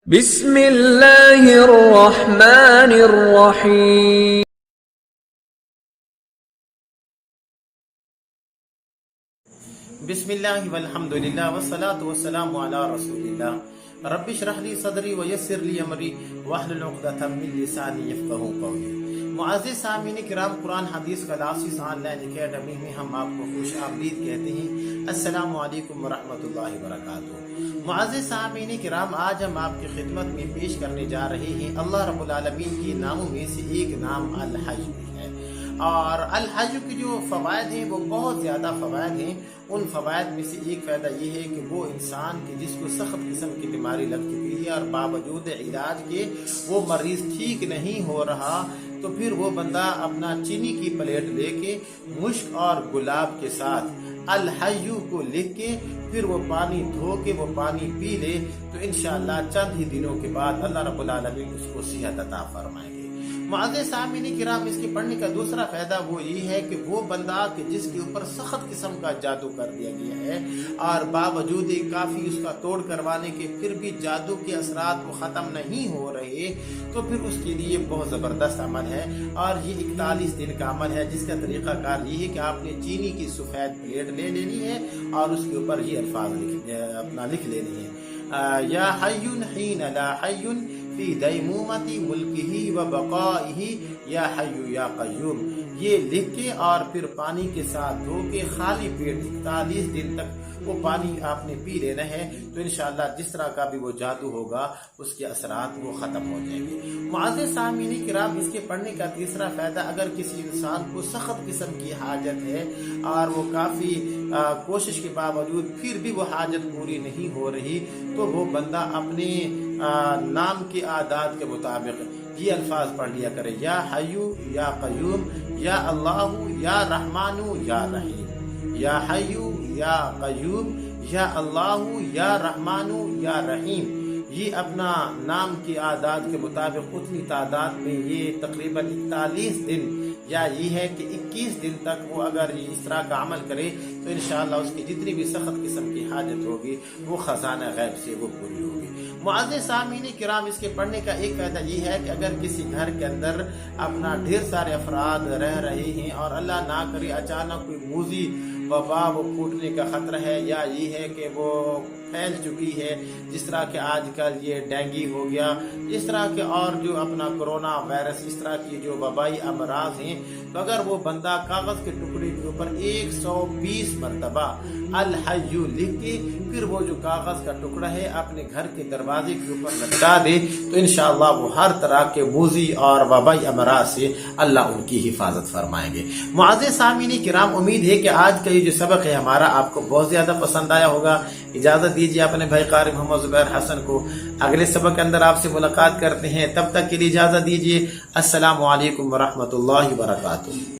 بسم اللہ الرحمن الرحیم بسم اللہ والحمدللہ والصلاة والسلام علی رسول اللہ رب اشرح لی صدری ویسر لی امری واحلل عقدۃ من لسانی یفقہوا قولی۔ معزز سامعین کرام، قرآن حدیث کلاسز آن لائن اکیڈمی میں ہم آپ کو خوش آمدید کہتے ہیں۔ السلام علیکم ورحمۃ اللہ وبرکاتہ۔ معزز سامعین کرام، آج ہم آپ کی خدمت میں پیش کرنے جا رہے ہیں اللہ رب العالمین کے ناموں میں سے ایک نام الحج ہے، اور الحج کی جو فوائد ہیں وہ بہت زیادہ فوائد ہیں۔ ان فوائد میں سے ایک فائدہ یہ ہے کہ وہ انسان کے جس کو سخت قسم کی بیماری لگ چکی ہے اور باوجود علاج کے وہ مریض ٹھیک نہیں ہو رہا، تو پھر وہ بندہ اپنا چینی کی پلیٹ لے کے مشک اور گلاب کے ساتھ الحج کو لکھ کے پھر وہ پانی دھو کے وہ پانی پی لے تو انشاءاللہ چند ہی دنوں کے بعد اللہ رب العالمین اس کو صحت عطا فرمائیں گے۔ معزز سامعین کرام، اس کے پڑھنے کا دوسرا فائدہ وہ یہ ہے کہ وہ بندہ کہ جس کے اوپر سخت قسم کا جادو کر دیا گیا ہے اور باوجود کافی اس کا توڑ کروانے کے پھر بھی جادو کے اثرات وہ ختم نہیں ہو رہے، تو پھر اس کے لیے بہت زبردست عمل ہے، اور یہ 41 دن کا عمل ہے، جس کا طریقہ کار یہ ہے کہ آپ نے چینی کی سفید پلیٹ لے لینی ہے اور اس کے اوپر یہ الفاظ لکھ لینے ہیں: یا حی حین لا حی فی دیمومت ملکہ و بقائہ یا حی یا قیوم، یہ لکھ کے اور پھر پانی کے ساتھ دھو کے خالی پیٹ 41 دن تک وہ پانی آپ نے پی لینا ہے، تو انشاءاللہ جس طرح کا بھی وہ جادو ہوگا اس کے اثرات وہ ختم ہو جائیں گے۔ معزز سامعین کرام، اس کے پڑھنے کا تیسرا فائدہ، اگر کسی انسان کو سخت قسم کی حاجت ہے اور وہ کافی کوشش کے باوجود پھر بھی وہ حاجت پوری نہیں ہو رہی، تو وہ بندہ اپنے نام کے اعداد کے مطابق یہ الفاظ پڑھ لیا کرے: یا حیو یا قیوم یا اللہ یا رحمان یا رحیم، یا حیو یا قیوم یا اللہ یا رحمان یا رحیم۔ یہ اپنا نام کے اعداد کے مطابق اتنی تعداد میں یہ تقریباً 41 دن یا یہ ہے کہ 21 دن تک وہ اگر اس طرح کا عمل کرے تو انشاءاللہ اس کی جتنی بھی سخت قسم کی حاجت ہوگی وہ خزانہ غیب سے وہ پوری ہوگی۔ معزز سامعین کرام، اس کے پڑھنے کا ایک فائدہ یہ ہے کہ اگر کسی گھر کے اندر اپنا ڈھیر سارے افراد رہ رہے ہیں اور اللہ نہ کرے اچانک کوئی موذی وبا وہ پھوٹنے کا خطرہ ہے، یا یہ ہے کہ وہ پھیل چکی ہے، جس طرح کہ آج کل یہ ڈینگی ہو گیا، اس طرح کے اور جو اپنا کرونا وائرس، اس طرح کی جو وبائی امراض ہیں، تو اگر وہ بندہ کاغذ کے ٹکڑے کے اوپر 120 مرتبہ الحج لکھ کے پھر وہ جو کاغذ کا ٹکڑا ہے اپنے گھر کے دروازے کے اوپر لٹکا دے تو انشاءاللہ وہ ہر طرح کے موذی اور وبائی امراض سے اللہ ان کی حفاظت فرمائیں گے۔ معزز سامعین کرام، امید ہے کہ آج کا یہ جو سبق ہے ہمارا آپ کو بہت زیادہ پسند آیا ہوگا۔ اجازت دیجیے اپنے بھائی قاری محمد زبیر حسن کو، اگلے سبق کے اندر آپ سے ملاقات کرتے ہیں، تب تک کے لیے اجازت دیجیے۔ السلام علیکم ورحمۃ اللہ وبرکاتہ۔